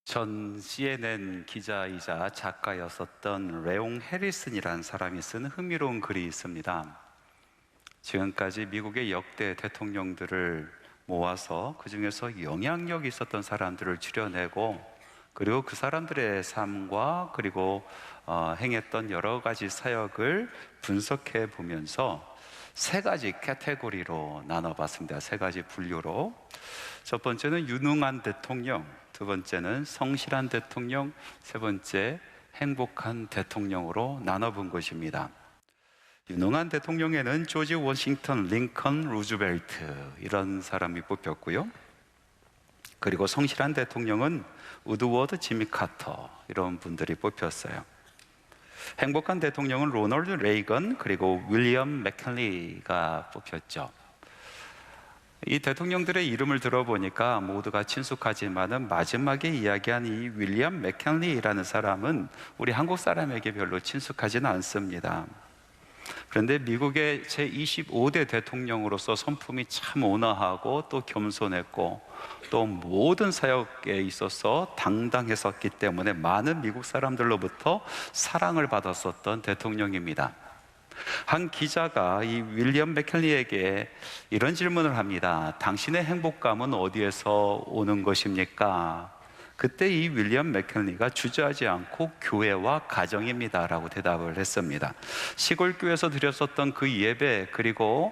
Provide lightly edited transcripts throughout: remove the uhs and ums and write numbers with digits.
전 CNN 기자이자 작가였었던 레옹 해리슨이라는 사람이 쓴 흥미로운 글이 있습니다. 지금까지 미국의 역대 대통령들을 모아서 그 중에서 영향력이 있었던 사람들을 추려내고, 그리고 그 사람들의 삶과 그리고 행했던 여러 가지 사역을 분석해 보면서 세 가지 카테고리로 나눠봤습니다. 세 가지 분류로. 첫 번째는 유능한 대통령, 두 번째는 성실한 대통령, 세 번째 행복한 대통령으로 나눠본 것입니다. 유능한 대통령에는 조지 워싱턴, 링컨, 루즈벨트 이런 사람이 뽑혔고요. 그리고 성실한 대통령은 우드워드, 지미 카터 이런 분들이 뽑혔어요. 행복한 대통령은 로널드 레이건 그리고 윌리엄 맥킨리가 뽑혔죠. 이 대통령들의 이름을 들어보니까 모두가 친숙하지만은 마지막에 이야기한 이 윌리엄 맥킨리라는 사람은 우리 한국 사람에게 별로 친숙하지는 않습니다. 그런데 미국의 제25대 대통령으로서 성품이 참 온화하고 또 겸손했고 또 모든 사역에 있어서 당당했었기 때문에 많은 미국 사람들로부터 사랑을 받았었던 대통령입니다. 한 기자가 이 윌리엄 맥킨리에게 이런 질문을 합니다. 당신의 행복감은 어디에서 오는 것입니까? 그때 이 윌리엄 맥킨리가 주저하지 않고 교회와 가정입니다 라고 대답을 했습니다. 시골교회에서 드렸었던 그 예배, 그리고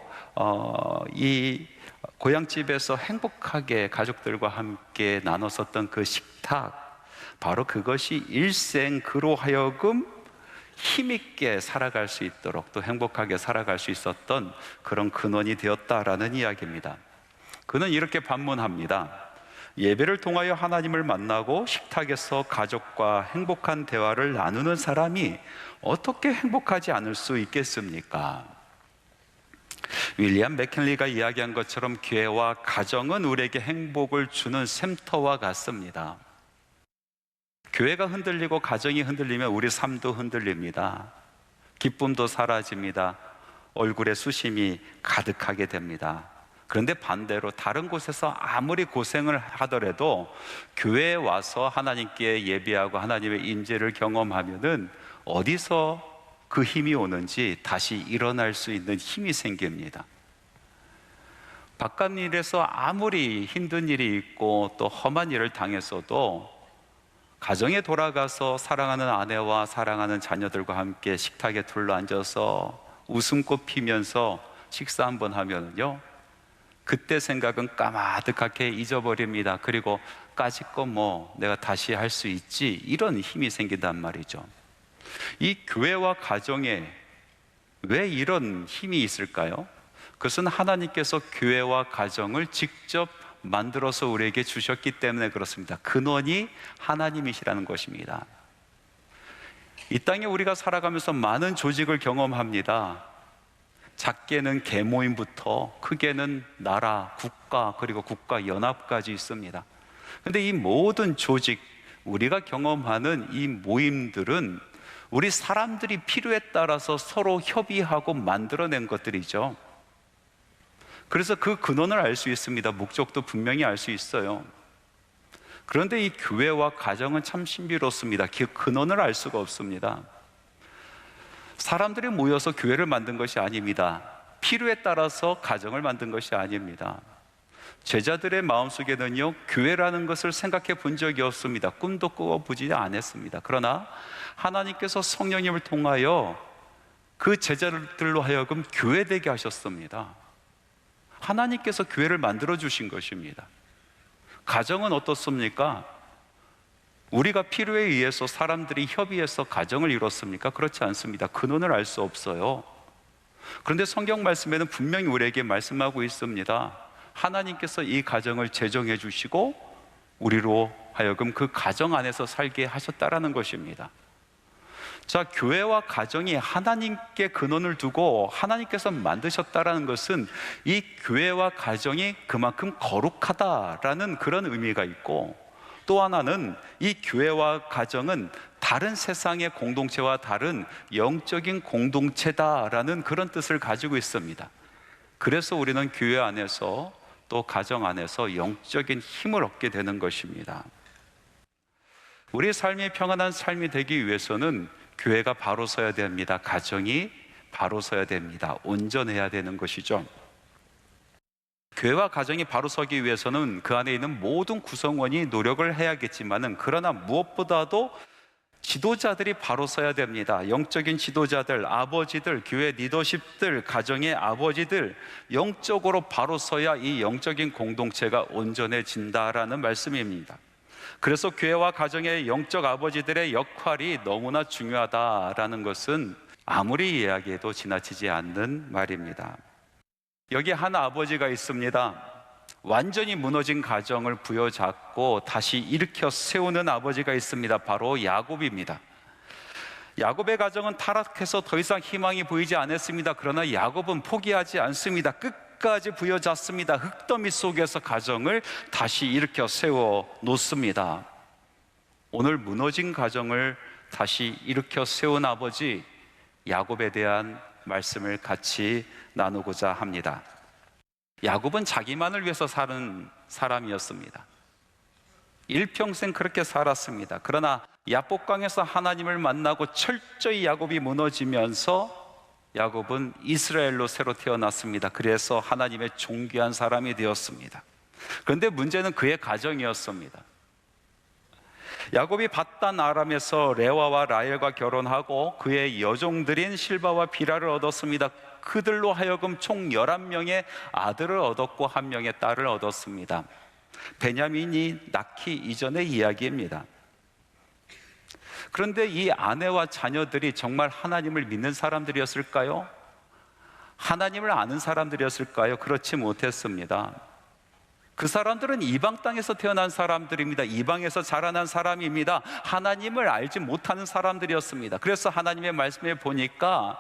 이 고향집에서 행복하게 가족들과 함께 나눴었던 그 식탁, 바로 그것이 일생 그로 하여금 힘있게 살아갈 수 있도록 또 행복하게 살아갈 수 있었던 그런 근원이 되었다라는 이야기입니다. 그는 이렇게 반문합니다. 예배를 통하여 하나님을 만나고 식탁에서 가족과 행복한 대화를 나누는 사람이 어떻게 행복하지 않을 수 있겠습니까? 윌리엄 맥킨리가 이야기한 것처럼 교회와 가정은 우리에게 행복을 주는 샘터와 같습니다. 교회가 흔들리고 가정이 흔들리면 우리 삶도 흔들립니다. 기쁨도 사라집니다. 얼굴에 수심이 가득하게 됩니다. 그런데 반대로 다른 곳에서 아무리 고생을 하더라도 교회에 와서 하나님께 예배하고 하나님의 임재를 경험하면은 어디서 그 힘이 오는지 다시 일어날 수 있는 힘이 생깁니다. 바깥 일에서 아무리 힘든 일이 있고 또 험한 일을 당했어도 가정에 돌아가서 사랑하는 아내와 사랑하는 자녀들과 함께 식탁에 둘러앉아서 웃음꽃 피면서 식사 한번 하면요, 그때 생각은 까마득하게 잊어버립니다. 그리고 까짓거 내가 다시 할 수 있지, 이런 힘이 생긴단 말이죠. 이 교회와 가정에 왜 이런 힘이 있을까요? 그것은 하나님께서 교회와 가정을 직접 만들어서 우리에게 주셨기 때문에 그렇습니다. 근원이 하나님이시라는 것입니다. 이 땅에 우리가 살아가면서 많은 조직을 경험합니다. 작게는 계모임부터 크게는 나라, 국가, 그리고 국가연합까지 있습니다. 그런데 이 모든 조직, 우리가 경험하는 이 모임들은 우리 사람들이 필요에 따라서 서로 협의하고 만들어낸 것들이죠. 그래서 그 근원을 알 수 있습니다. 목적도 분명히 알 수 있어요. 그런데 이 교회와 가정은 참 신비롭습니다. 그 근원을 알 수가 없습니다. 사람들이 모여서 교회를 만든 것이 아닙니다. 필요에 따라서 가정을 만든 것이 아닙니다. 제자들의 마음속에는요, 교회라는 것을 생각해 본 적이 없습니다. 꿈도 꾸어보지 않았습니다. 그러나 하나님께서 성령님을 통하여 그 제자들로 하여금 교회되게 하셨습니다. 하나님께서 교회를 만들어 주신 것입니다. 가정은 어떻습니까? 우리가 필요에 의해서 사람들이 협의해서 가정을 이뤘습니까? 그렇지 않습니다. 근원을 알 수 없어요. 그런데 성경 말씀에는 분명히 우리에게 말씀하고 있습니다. 하나님께서 이 가정을 제정해 주시고 우리로 하여금 그 가정 안에서 살게 하셨다라는 것입니다. 자, 교회와 가정이 하나님께 근원을 두고 하나님께서 만드셨다라는 것은 이 교회와 가정이 그만큼 거룩하다라는 그런 의미가 있고, 또 하나는 이 교회와 가정은 다른 세상의 공동체와 다른 영적인 공동체다라는 그런 뜻을 가지고 있습니다. 그래서 우리는 교회 안에서 또 가정 안에서 영적인 힘을 얻게 되는 것입니다. 우리 삶이 평안한 삶이 되기 위해서는 교회가 바로 서야 됩니다. 가정이 바로 서야 됩니다. 온전해야 되는 것이죠. 교회와 가정이 바로 서기 위해서는 그 안에 있는 모든 구성원이 노력을 해야겠지만은, 그러나 무엇보다도 지도자들이 바로 서야 됩니다. 영적인 지도자들, 아버지들, 교회 리더십들, 가정의 아버지들, 영적으로 바로 서야 이 영적인 공동체가 온전해진다라는 말씀입니다. 그래서 교회와 가정의 영적 아버지들의 역할이 너무나 중요하다라는 것은 아무리 이야기해도 지나치지 않는 말입니다. 여기 한 아버지가 있습니다. 완전히 무너진 가정을 부여잡고 다시 일으켜 세우는 아버지가 있습니다. 바로 야곱입니다. 야곱의 가정은 타락해서 더 이상 희망이 보이지 않았습니다. 그러나 야곱은 포기하지 않습니다. 끝까지 부여잡습니다. 흙더미 속에서 가정을 다시 일으켜 세워 놓습니다. 오늘 무너진 가정을 다시 일으켜 세운 아버지 야곱에 대한 말씀을 같이 나누고자 합니다. 야곱은 자기만을 위해서 사는 사람이었습니다. 일평생 그렇게 살았습니다. 그러나 야복강에서 하나님을 만나고 철저히 야곱이 무너지면서 야곱은 이스라엘로 새로 태어났습니다. 그래서 하나님의 존귀한 사람이 되었습니다. 그런데 문제는 그의 가정이었습니다. 야곱이 밧단 아람에서 레와와 라헬과 결혼하고 그의 여종들인 실바와 비라를 얻었습니다. 그들로 하여금 총 11명의 아들을 얻었고 1명의 딸을 얻었습니다. 베냐민이 낳기 이전의 이야기입니다. 그런데 이 아내와 자녀들이 정말 하나님을 믿는 사람들이었을까요? 하나님을 아는 사람들이었을까요? 그렇지 못했습니다. 그 사람들은 이방 땅에서 태어난 사람들입니다. 이방에서 자라난 사람입니다. 하나님을 알지 못하는 사람들이었습니다. 그래서 하나님의 말씀에 보니까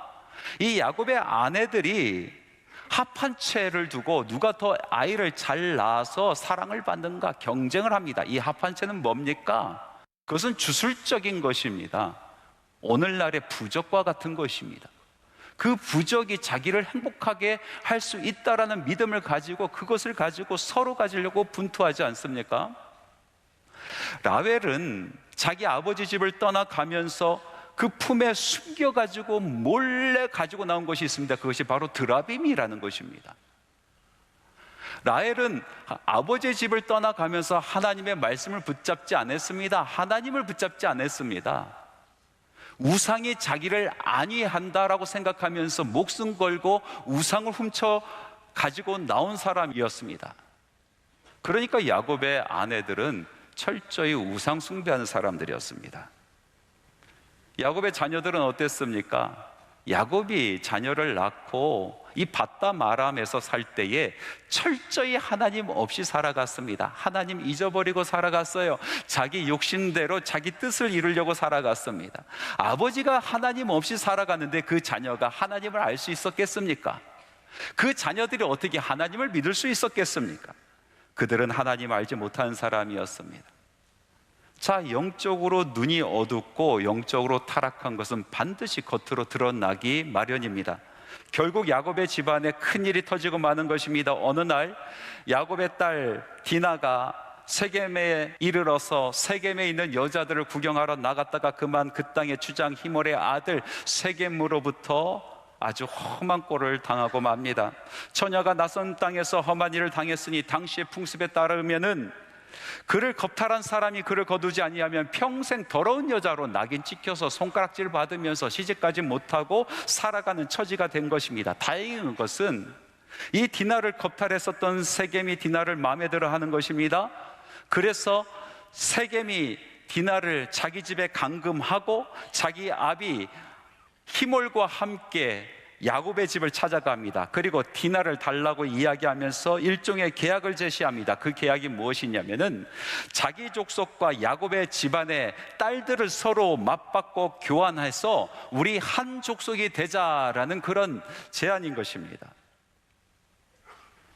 이 야곱의 아내들이 합한채를 두고 누가 더 아이를 잘 낳아서 사랑을 받는가 경쟁을 합니다. 이 합한채는 뭡니까? 그것은 주술적인 것입니다. 오늘날의 부적과 같은 것입니다. 그 부적이 자기를 행복하게 할 수 있다라는 믿음을 가지고 그것을 가지고 서로 가지려고 분투하지 않습니까? 라헬은 자기 아버지 집을 떠나가면서 그 품에 숨겨가지고 몰래 가지고 나온 것이 있습니다. 그것이 바로 드라빔이라는 것입니다. 라헬은 아버지의 집을 떠나가면서 하나님의 말씀을 붙잡지 않았습니다. 하나님을 붙잡지 않았습니다. 우상이 자기를 안위한다라고 생각하면서 목숨 걸고 우상을 훔쳐 가지고 나온 사람이었습니다. 그러니까 야곱의 아내들은 철저히 우상 숭배하는 사람들이었습니다. 야곱의 자녀들은 어땠습니까? 야곱이 자녀를 낳고 이 밧담 아람에서 살 때에 철저히 하나님 없이 살아갔습니다. 하나님 잊어버리고 살아갔어요. 자기 욕심대로 자기 뜻을 이루려고 살아갔습니다. 아버지가 하나님 없이 살아갔는데 그 자녀가 하나님을 알 수 있었겠습니까? 그 자녀들이 어떻게 하나님을 믿을 수 있었겠습니까? 그들은 하나님 알지 못하는 사람이었습니다. 자, 영적으로 눈이 어둡고 영적으로 타락한 것은 반드시 겉으로 드러나기 마련입니다. 결국 야곱의 집안에 큰일이 터지고 마는 것입니다. 어느 날 야곱의 딸 디나가 세겜에 이르러서 세겜에 있는 여자들을 구경하러 나갔다가 그만 그 땅의 주장 히몰의 아들 세겜으로부터 아주 험한 꼴을 당하고 맙니다. 처녀가 낯선 땅에서 험한 일을 당했으니 당시의 풍습에 따르면은 그를 겁탈한 사람이 그를 거두지 아니하면 평생 더러운 여자로 낙인 찍혀서 손가락질 받으면서 시집까지 못하고 살아가는 처지가 된 것입니다. 다행인 것은 이 디나를 겁탈했었던 세겜이 디나를 마음에 들어 하는 것입니다. 그래서 세겜이 디나를 자기 집에 감금하고 자기 아비 히몰과 함께 야곱의 집을 찾아갑니다. 그리고 디나를 달라고 이야기하면서 일종의 계약을 제시합니다. 그 계약이 무엇이냐면은 자기 족속과 야곱의 집안의 딸들을 서로 맞받고 교환해서 우리 한 족속이 되자라는 그런 제안인 것입니다.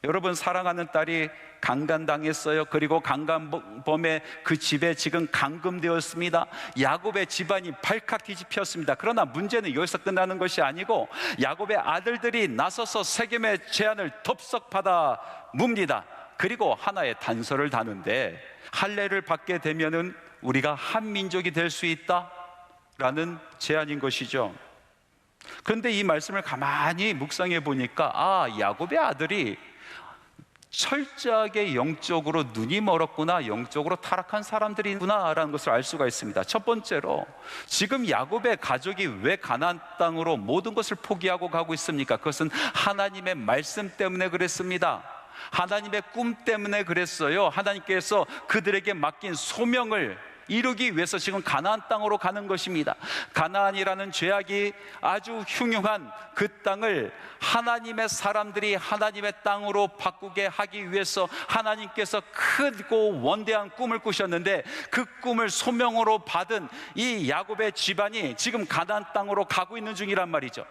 여러분, 사랑하는 딸이 강간당했어요. 그리고 강간범의 그 집에 지금 감금되었습니다. 야곱의 집안이 발칵 뒤집혔습니다. 그러나 문제는 여기서 끝나는 것이 아니고 야곱의 아들들이 나서서 세겜의 제안을 덥석 받아 묵니다. 그리고 하나의 단서를 다는데 할례를 받게 되면은 우리가 한 민족이 될 수 있다라는 제안인 것이죠. 그런데 이 말씀을 가만히 묵상해 보니까 야곱의 아들이 철저하게 영적으로 눈이 멀었구나, 영적으로 타락한 사람들이구나 라는 것을 알 수가 있습니다. 첫 번째로, 지금 야곱의 가족이 왜 가나안 땅으로 모든 것을 포기하고 가고 있습니까? 그것은 하나님의 말씀 때문에 그랬습니다. 하나님의 꿈 때문에 그랬어요. 하나님께서 그들에게 맡긴 소명을 이루기 위해서 지금 가나안 땅으로 가는 것입니다. 가나안이라는 죄악이 아주 흉흉한 그 땅을 하나님의 사람들이 하나님의 땅으로 바꾸게 하기 위해서 하나님께서 크고 원대한 꿈을 꾸셨는데, 그 꿈을 소명으로 받은 이 야곱의 집안이 지금 가나안 땅으로 가고 있는 중이란 말이죠.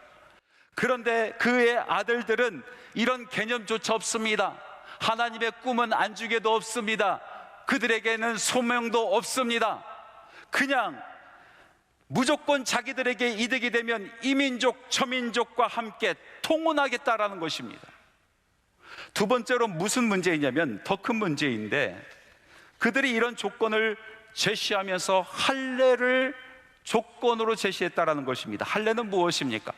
그런데 그의 아들들은 이런 개념조차 없습니다. 하나님의 꿈은 안중에도 없습니다. 그들에게는 소명도 없습니다. 그냥 무조건 자기들에게 이득이 되면 이민족 저민족과 함께 통혼하겠다라는 것입니다. 두 번째로 무슨 문제이냐면 더 큰 문제인데, 그들이 이런 조건을 제시하면서 할례를 조건으로 제시했다라는 것입니다. 할례는 무엇입니까?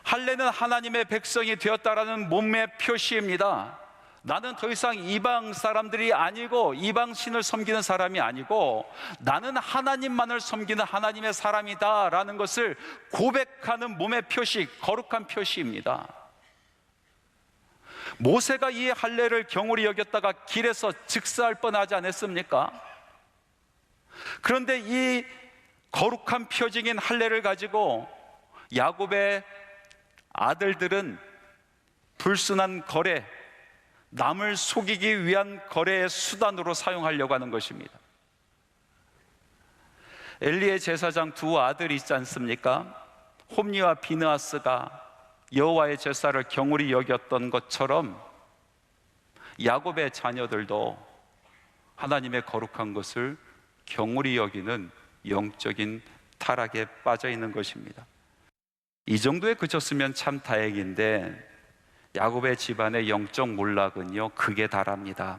할례는 하나님의 백성이 되었다라는 몸의 표시입니다. 나는 더 이상 이방 사람들이 아니고 이방 신을 섬기는 사람이 아니고 나는 하나님만을 섬기는 하나님의 사람이다 라는 것을 고백하는 몸의 표시, 거룩한 표시입니다. 모세가 이 할례를 경홀히 여겼다가 길에서 즉사할 뻔하지 않았습니까? 그런데 이 거룩한 표징인 할례를 가지고 야곱의 아들들은 불순한 거래, 남을 속이기 위한 거래의 수단으로 사용하려고 하는 것입니다. 엘리의 제사장 두 아들이 있지 않습니까? 홈니와 비느하스가 여호와의 제사를 경홀히 여겼던 것처럼 야곱의 자녀들도 하나님의 거룩한 것을 경홀히 여기는 영적인 타락에 빠져 있는 것입니다. 이 정도에 그쳤으면 참 다행인데 야곱의 집안의 영적 몰락은요, 극에 달합니다.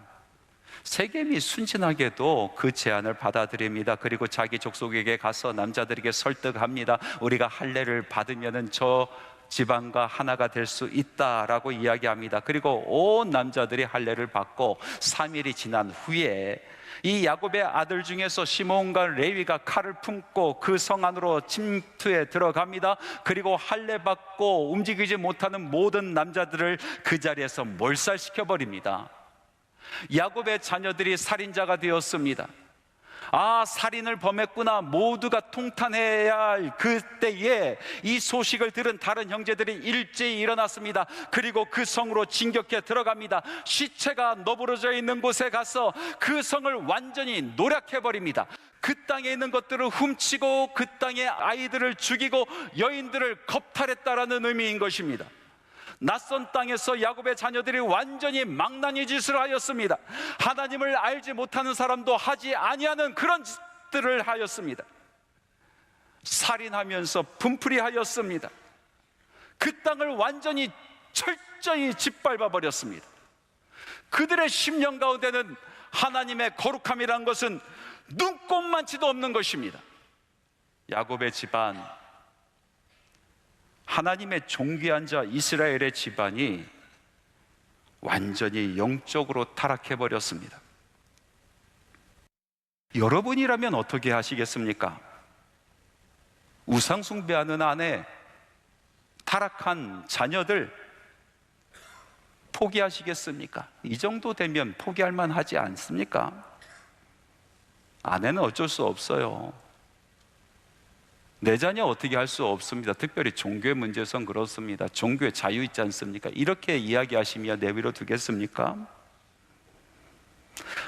세겜이 순진하게도 그 제안을 받아들입니다. 그리고 자기 족속에게 가서 남자들에게 설득합니다. 우리가 할례를 받으면은 저 지방과 하나가 될 수 있다라고 이야기합니다. 그리고 온 남자들이 할례를 받고 3일이 지난 후에 이 야곱의 아들 중에서 시몬과 레위가 칼을 품고 그 성 안으로 침투해 들어갑니다. 그리고 할례 받고 움직이지 못하는 모든 남자들을 그 자리에서 몰살시켜 버립니다. 야곱의 자녀들이 살인자가 되었습니다. 살인을 범했구나, 모두가 통탄해야 할 그때에 이 소식을 들은 다른 형제들이 일제히 일어났습니다. 그리고 그 성으로 진격해 들어갑니다. 시체가 너부러져 있는 곳에 가서 그 성을 완전히 노략해버립니다. 그 땅에 있는 것들을 훔치고 그 땅의 아이들을 죽이고 여인들을 겁탈했다라는 의미인 것입니다. 낯선 땅에서 야곱의 자녀들이 완전히 망나니 짓을 하였습니다. 하나님을 알지 못하는 사람도 하지 아니하는 그런 짓들을 하였습니다. 살인하면서 분풀이하였습니다. 그 땅을 완전히 철저히 짓밟아 버렸습니다. 그들의 심령 가운데는 하나님의 거룩함이란 것은 눈꼽만치도 없는 것입니다. 야곱의 집안, 하나님의 존귀한 자 이스라엘의 집안이 완전히 영적으로 타락해버렸습니다. 여러분이라면 어떻게 하시겠습니까? 우상 숭배하는 아내, 타락한 자녀들 포기하시겠습니까? 이 정도 되면 포기할 만하지 않습니까? 아내는 어쩔 수 없어요. 내 자녀 어떻게 할 수 없습니다. 특별히 종교의 문제에선 그렇습니다. 종교의 자유 있지 않습니까? 이렇게 이야기하시며 내버려 두겠습니까?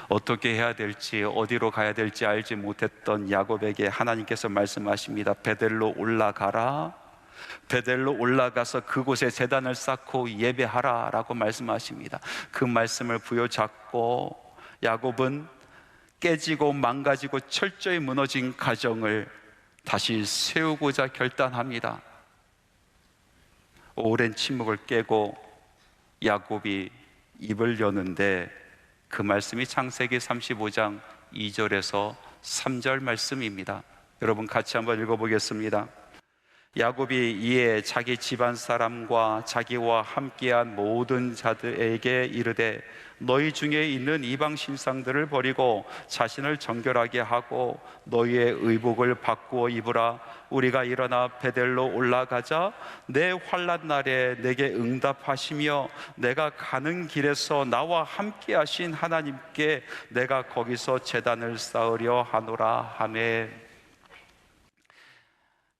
어떻게 해야 될지, 어디로 가야 될지 알지 못했던 야곱에게 하나님께서 말씀하십니다. 베델로 올라가라. 베델로 올라가서 그곳에 제단을 쌓고 예배하라 라고 말씀하십니다. 그 말씀을 부여잡고 야곱은 깨지고 망가지고 철저히 무너진 가정을 다시 세우고자 결단합니다. 오랜 침묵을 깨고 야곱이 입을 여는데 그 말씀이 창세기 35장 2절에서 3절 말씀입니다. 여러분 같이 한번 읽어보겠습니다. 야곱이 이에 자기 집안 사람과 자기와 함께한 모든 자들에게 이르되 너희 중에 있는 이방 신상들을 버리고 자신을 정결하게 하고 너희의 의복을 바꾸어 입으라. 우리가 일어나 베델로 올라가자. 내 환난 날에 내게 응답하시며 내가 가는 길에서 나와 함께 하신 하나님께 내가 거기서 제단을 쌓으려 하노라 하매.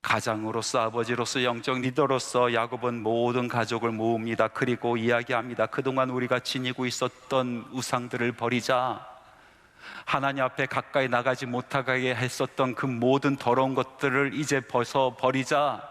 가장으로서, 아버지로서, 영적 리더로서 야곱은 모든 가족을 모읍니다. 그리고 이야기합니다. 그동안 우리가 지니고 있었던 우상들을 버리자. 하나님 앞에 가까이 나가지 못하게 했었던 그 모든 더러운 것들을 이제 벗어버리자.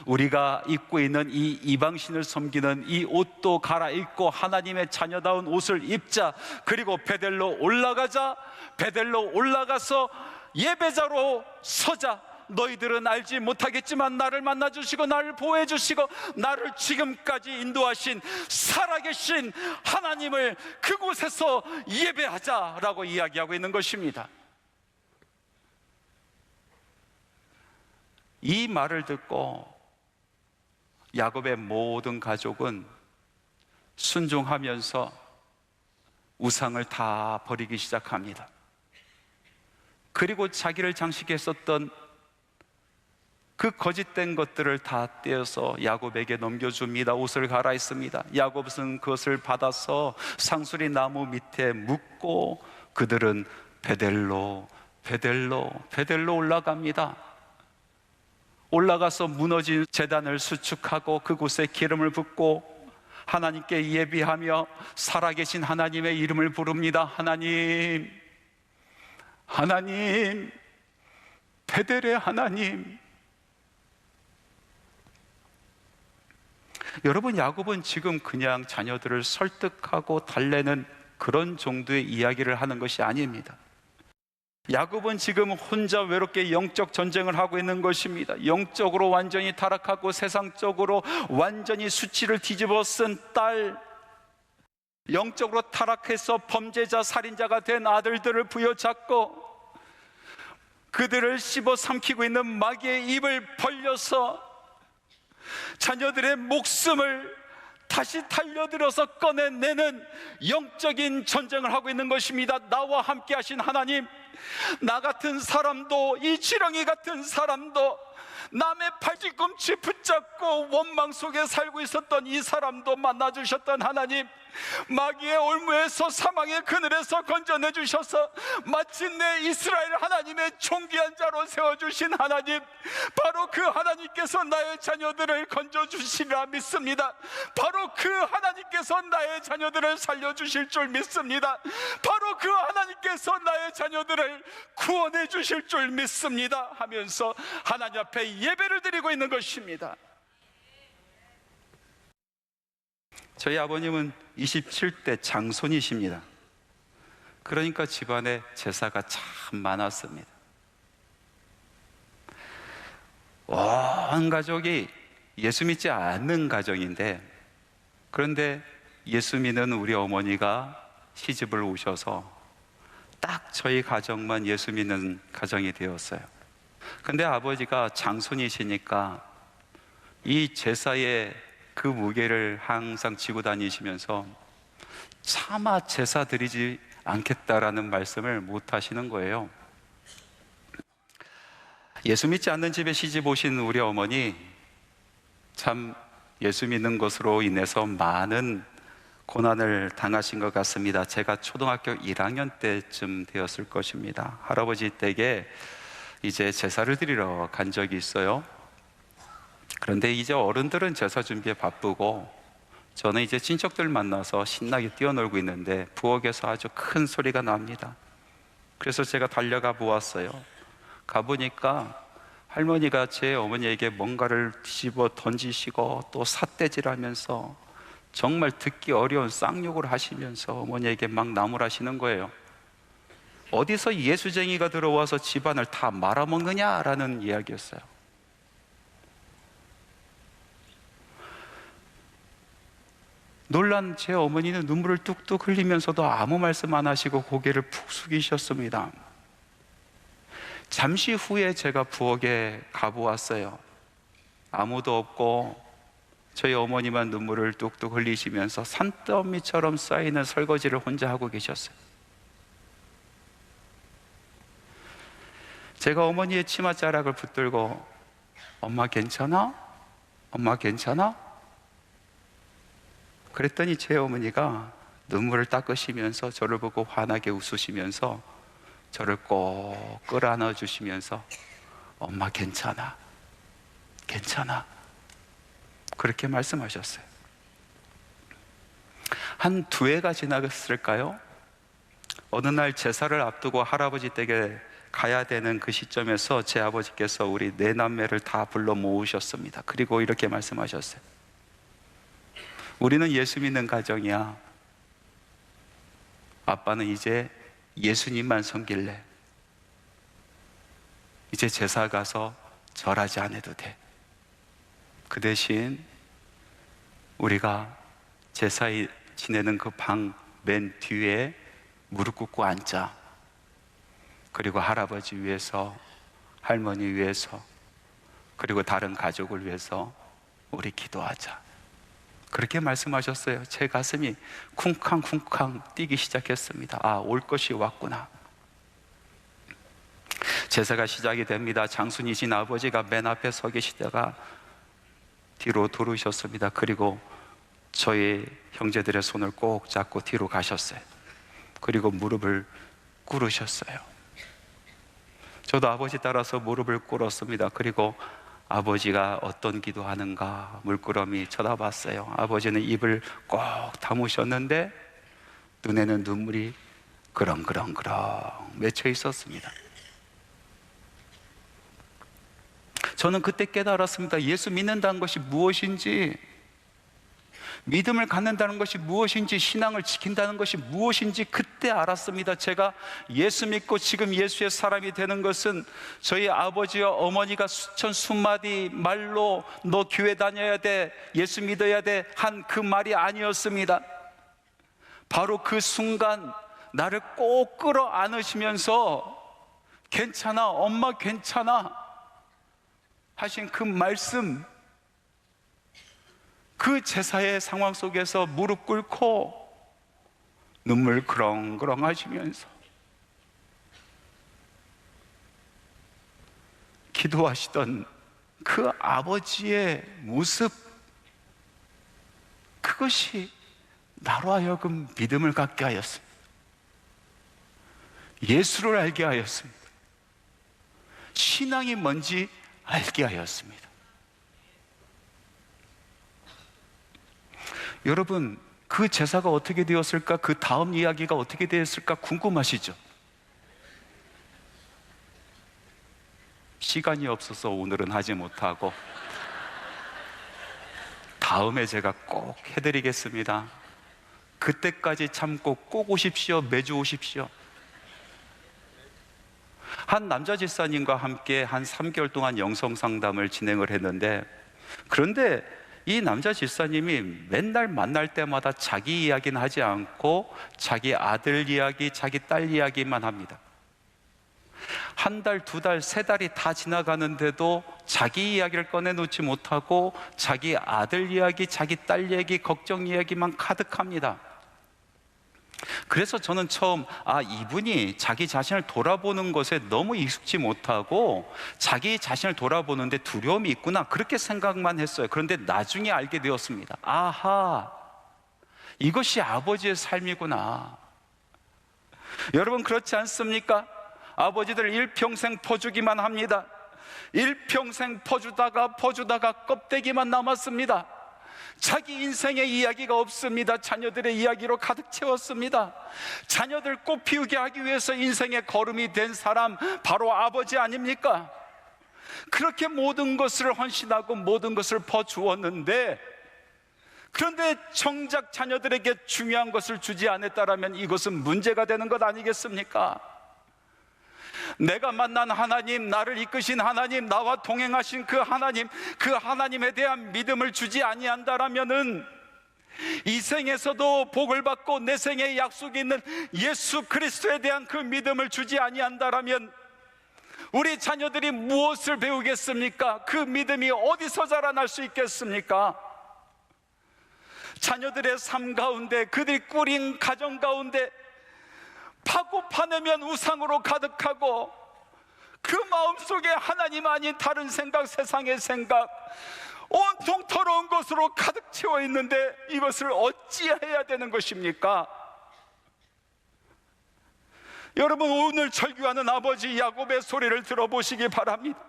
우리가 입고 있는 이 이방신을 섬기는 이 옷도 갈아입고 하나님의 자녀다운 옷을 입자. 그리고 베델로 올라가자. 베델로 올라가서 예배자로 서자. 너희들은 알지 못하겠지만 나를 만나주시고 나를 보호해주시고 나를 지금까지 인도하신 살아계신 하나님을 그곳에서 예배하자라고 이야기하고 있는 것입니다. 이 말을 듣고 야곱의 모든 가족은 순종하면서 우상을 다 버리기 시작합니다. 그리고 자기를 장식했었던 그 거짓된 것들을 다 떼어서 야곱에게 넘겨줍니다. 옷을 갈아입습니다. 야곱은 그것을 받아서 상수리 나무 밑에 묻고 그들은 베델로 올라갑니다. 올라가서 무너진 제단을 수축하고 그곳에 기름을 붓고 하나님께 예비하며 살아계신 하나님의 이름을 부릅니다. 하나님, 베델의 하나님. 여러분, 야곱은 지금 그냥 자녀들을 설득하고 달래는 그런 정도의 이야기를 하는 것이 아닙니다. 야곱은 지금 혼자 외롭게 영적 전쟁을 하고 있는 것입니다. 영적으로 완전히 타락하고 세상적으로 완전히 수치를 뒤집어 쓴 딸, 영적으로 타락해서 범죄자, 살인자가 된 아들들을 부여잡고 그들을 씹어 삼키고 있는 마귀의 입을 벌려서 자녀들의 목숨을 다시 달려들어서 꺼내내는 영적인 전쟁을 하고 있는 것입니다. 나와 함께 하신 하나님, 나 같은 사람도, 이 지렁이 같은 사람도, 남의 발뒤꿈치 붙잡고 원망 속에 살고 있었던 이 사람도 만나주셨던 하나님, 마귀의 올무에서 사망의 그늘에서 건져내 주셔서 마침내 이스라엘 하나님의 존귀한 자로 세워주신 하나님, 바로 그 하나님께서 나의 자녀들을 건져주시리라 믿습니다. 바로 그 하나님께서 나의 자녀들을 살려주실 줄 믿습니다. 바로 그 하나님께서 나의 자녀들을 구원해 주실 줄 믿습니다 하면서 하나님 앞에 예배를 드리고 있는 것입니다. 저희 아버님은 27대 장손이십니다. 그러니까 집안에 제사가 참 많았습니다. 온 가족이 예수 믿지 않는 가정인데, 그런데 예수 믿는 우리 어머니가 시집을 오셔서 딱 저희 가정만 예수 믿는 가정이 되었어요. 근데 아버지가 장손이시니까 이 제사의 그 무게를 항상 지고 다니시면서 차마 제사 드리지 않겠다라는 말씀을 못 하시는 거예요. 예수 믿지 않는 집에 시집 오신 우리 어머니, 참 예수 믿는 것으로 인해서 많은 고난을 당하신 것 같습니다. 제가 초등학교 1학년 때쯤 되었을 것입니다. 할아버지 댁에 이제 제사를 드리러 간 적이 있어요. 그런데 이제 어른들은 제사 준비에 바쁘고 저는 이제 친척들 만나서 신나게 뛰어놀고 있는데 부엌에서 아주 큰 소리가 납니다. 그래서 제가 달려가 보았어요. 가보니까 할머니가 제 어머니에게 뭔가를 뒤집어 던지시고 또 삿대질하면서 정말 듣기 어려운 쌍욕을 하시면서 어머니에게 막 나무라시는 거예요. 어디서 예수쟁이가 들어와서 집안을 다 말아먹느냐라는 이야기였어요. 놀란 제 어머니는 눈물을 뚝뚝 흘리면서도 아무 말씀 안 하시고 고개를 푹 숙이셨습니다. 잠시 후에 제가 부엌에 가보았어요. 아무도 없고 저희 어머니만 눈물을 뚝뚝 흘리시면서 산더미처럼 쌓이는 설거지를 혼자 하고 계셨어요. 제가 어머니의 치맛자락을 붙들고 엄마 괜찮아? 엄마 괜찮아? 그랬더니 제 어머니가 눈물을 닦으시면서 저를 보고 환하게 웃으시면서 저를 꼭 끌어안아 주시면서 엄마 괜찮아, 괜찮아, 그렇게 말씀하셨어요. 한 2해가 지나갔을까요? 어느 날 제사를 앞두고 할아버지 댁에 가야 되는 그 시점에서 제 아버지께서 우리 4남매를 다 불러 모으셨습니다. 그리고 이렇게 말씀하셨어요. 우리는 예수 믿는 가정이야. 아빠는 이제 예수님만 섬길래. 이제 제사 가서 절하지 않아도 돼. 그 대신 우리가 제사 지내는 그 방 맨 뒤에 무릎 꿇고 앉자. 그리고 할아버지 위해서, 할머니 위해서, 그리고 다른 가족을 위해서 우리 기도하자. 그렇게 말씀하셨어요. 제 가슴이 쿵쾅쿵쾅 뛰기 시작했습니다. 아, 올 것이 왔구나. 제사가 시작이 됩니다. 장순이신 아버지가 맨 앞에 서 계시다가 뒤로 돌으셨습니다. 그리고 저희 형제들의 손을 꼭 잡고 뒤로 가셨어요. 그리고 무릎을 꿇으셨어요. 저도 아버지 따라서 무릎을 꿇었습니다. 그리고 아버지가 어떤 기도하는가 물끄러미 쳐다봤어요. 아버지는 입을 꼭 다무셨는데 눈에는 눈물이 그렁그렁그렁 맺혀 있었습니다. 저는 그때 깨달았습니다. 예수 믿는다는 것이 무엇인지, 믿음을 갖는다는 것이 무엇인지, 신앙을 지킨다는 것이 무엇인지 그때 알았습니다. 제가 예수 믿고 지금 예수의 사람이 되는 것은 저희 아버지와 어머니가 수마디 말로 너 교회 다녀야 돼, 예수 믿어야 돼 한 그 말이 아니었습니다. 바로 그 순간 나를 꼭 끌어 안으시면서 괜찮아, 엄마 괜찮아 하신 그 말씀, 그 제사의 상황 속에서 무릎 꿇고 눈물 그렁그렁 하시면서 기도하시던 그 아버지의 모습, 그것이 나로 하여금 믿음을 갖게 하였습니다. 예수를 알게 하였습니다. 신앙이 뭔지 알게 하였습니다. 여러분, 그 제사가 어떻게 되었을까? 그 다음 이야기가 어떻게 되었을까? 궁금하시죠? 시간이 없어서 오늘은 하지 못하고 다음에 제가 꼭 해드리겠습니다. 그때까지 참고 꼭 오십시오. 매주 오십시오. 한 남자 집사님과 함께 한 3개월 동안 영성 상담을 진행을 했는데, 그런데 이 남자 집사님이 맨날 만날 때마다 자기 이야기는 하지 않고 자기 아들 이야기, 자기 딸 이야기만 합니다. 1달, 2달, 3달이 다 지나가는데도 자기 이야기를 꺼내놓지 못하고 자기 아들 이야기, 자기 딸 이야기, 걱정 이야기만 가득합니다. 그래서 저는 처음 이분이 자기 자신을 돌아보는 것에 너무 익숙지 못하고 자기 자신을 돌아보는데 두려움이 있구나, 그렇게 생각만 했어요. 그런데 나중에 알게 되었습니다. 아하, 이것이 아버지의 삶이구나. 여러분, 그렇지 않습니까? 아버지들 일평생 퍼주기만 합니다. 일평생 퍼주다가 껍데기만 남았습니다. 자기 인생의 이야기가 없습니다. 자녀들의 이야기로 가득 채웠습니다. 자녀들 꽃 피우게 하기 위해서 인생의 거름이 된 사람, 바로 아버지 아닙니까? 그렇게 모든 것을 헌신하고 모든 것을 퍼주었는데, 그런데 정작 자녀들에게 중요한 것을 주지 않았다면 이것은 문제가 되는 것 아니겠습니까? 내가 만난 하나님, 나를 이끄신 하나님, 나와 동행하신 그 하나님에 대한 믿음을 주지 아니한다라면은 이 생에서도 복을 받고 내 생에 약속이 있는 예수 그리스도에 대한 그 믿음을 주지 아니한다라면 우리 자녀들이 무엇을 배우겠습니까? 그 믿음이 어디서 자라날 수 있겠습니까? 자녀들의 삶 가운데, 그들이 꾸린 가정 가운데 파고 파내면 우상으로 가득하고 그 마음속에 하나님 아닌 다른 생각, 세상의 생각, 온통 더러운 것으로 가득 채워 있는데 이것을 어찌해야 되는 것입니까? 여러분, 오늘 절규하는 아버지 야곱의 소리를 들어보시기 바랍니다.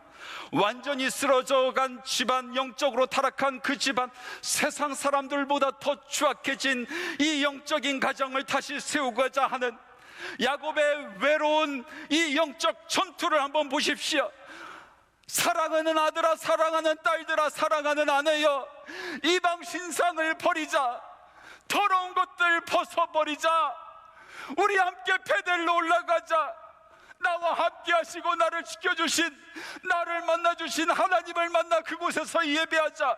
완전히 쓰러져간 집안, 영적으로 타락한 그 집안, 세상 사람들보다 더 추악해진 이 영적인 가정을 다시 세우고자 하는 야곱의 외로운 이 영적 전투를 한번 보십시오. 사랑하는 아들아, 사랑하는 딸들아, 사랑하는 아내여, 이방 신상을 버리자. 더러운 것들 벗어버리자. 우리 함께 베델로 올라가자. 나와 함께 하시고 나를 지켜주신, 나를 만나주신 하나님을 만나 그곳에서 예배하자.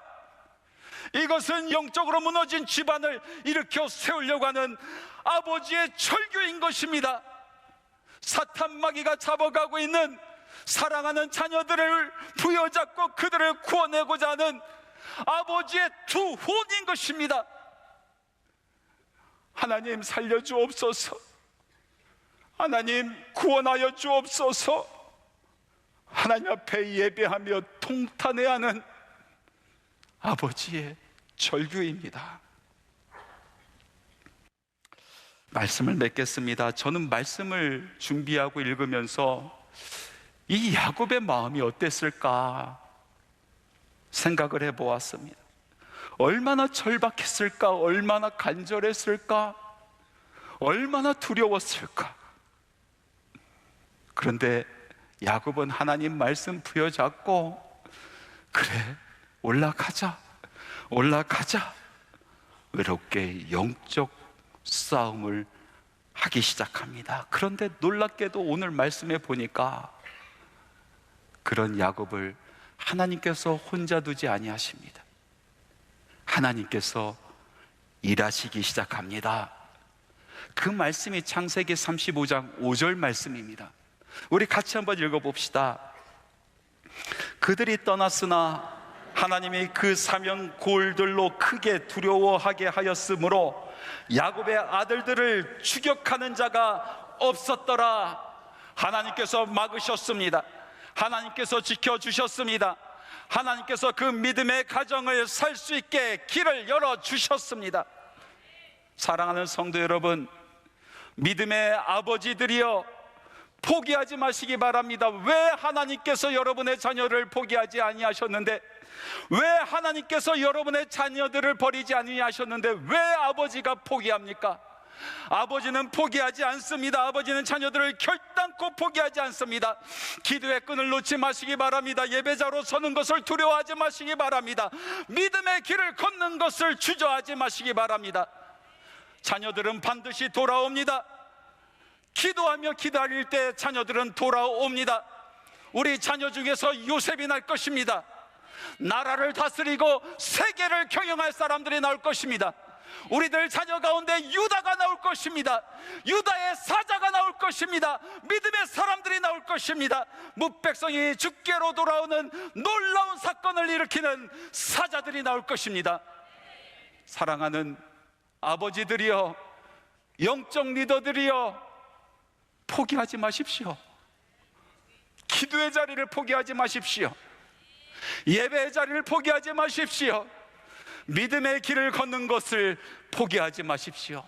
이것은 영적으로 무너진 집안을 일으켜 세우려고 하는 아버지의 절규인 것입니다. 사탄 마귀가 잡아가고 있는 사랑하는 자녀들을 부여잡고 그들을 구원하고자 하는 아버지의 두 혼인 것입니다. 하나님 살려주옵소서. 하나님 구원하여 주옵소서. 하나님 앞에 예배하며 통탄해야 하는 아버지의 절규입니다. 말씀을 맺겠습니다. 저는 말씀을 준비하고 읽으면서 이 야곱의 마음이 어땠을까 생각을 해보았습니다. 얼마나 절박했을까, 얼마나 간절했을까, 얼마나 두려웠을까. 그런데 야곱은 하나님 말씀 부여잡고, 그래, 올라가자, 올라가자, 외롭게 영적 싸움을 하기 시작합니다. 그런데 놀랍게도 오늘 말씀에 보니까 그런 야곱을 하나님께서 혼자 두지 아니하십니다. 하나님께서 일하시기 시작합니다. 그 말씀이 창세기 35장 5절 말씀입니다. 우리 같이 한번 읽어봅시다. 그들이 떠났으나 하나님이 그 사명 골들로 크게 두려워하게 하였으므로 야곱의 아들들을 추격하는 자가 없었더라. 하나님께서 막으셨습니다. 하나님께서 지켜주셨습니다. 하나님께서 그 믿음의 가정을 살 수 있게 길을 열어주셨습니다. 사랑하는 성도 여러분, 믿음의 아버지들이여, 포기하지 마시기 바랍니다. 왜 하나님께서 여러분의 자녀를 포기하지 아니하셨는데, 왜 하나님께서 여러분의 자녀들을 버리지 아니하셨는데 왜 아버지가 포기합니까? 아버지는 포기하지 않습니다. 아버지는 자녀들을 결단코 포기하지 않습니다. 기도의 끈을 놓지 마시기 바랍니다. 예배자로 서는 것을 두려워하지 마시기 바랍니다. 믿음의 길을 걷는 것을 주저하지 마시기 바랍니다. 자녀들은 반드시 돌아옵니다. 기도하며 기다릴 때 자녀들은 돌아옵니다. 우리 자녀 중에서 요셉이 날 것입니다. 나라를 다스리고 세계를 경영할 사람들이 나올 것입니다. 우리들 자녀 가운데 유다가 나올 것입니다. 유다의 사자가 나올 것입니다. 믿음의 사람들이 나올 것입니다. 무백성이 주께로 돌아오는 놀라운 사건을 일으키는 사자들이 나올 것입니다. 사랑하는 아버지들이여, 영적 리더들이여, 포기하지 마십시오. 기도의 자리를 포기하지 마십시오. 예배의 자리를 포기하지 마십시오. 믿음의 길을 걷는 것을 포기하지 마십시오.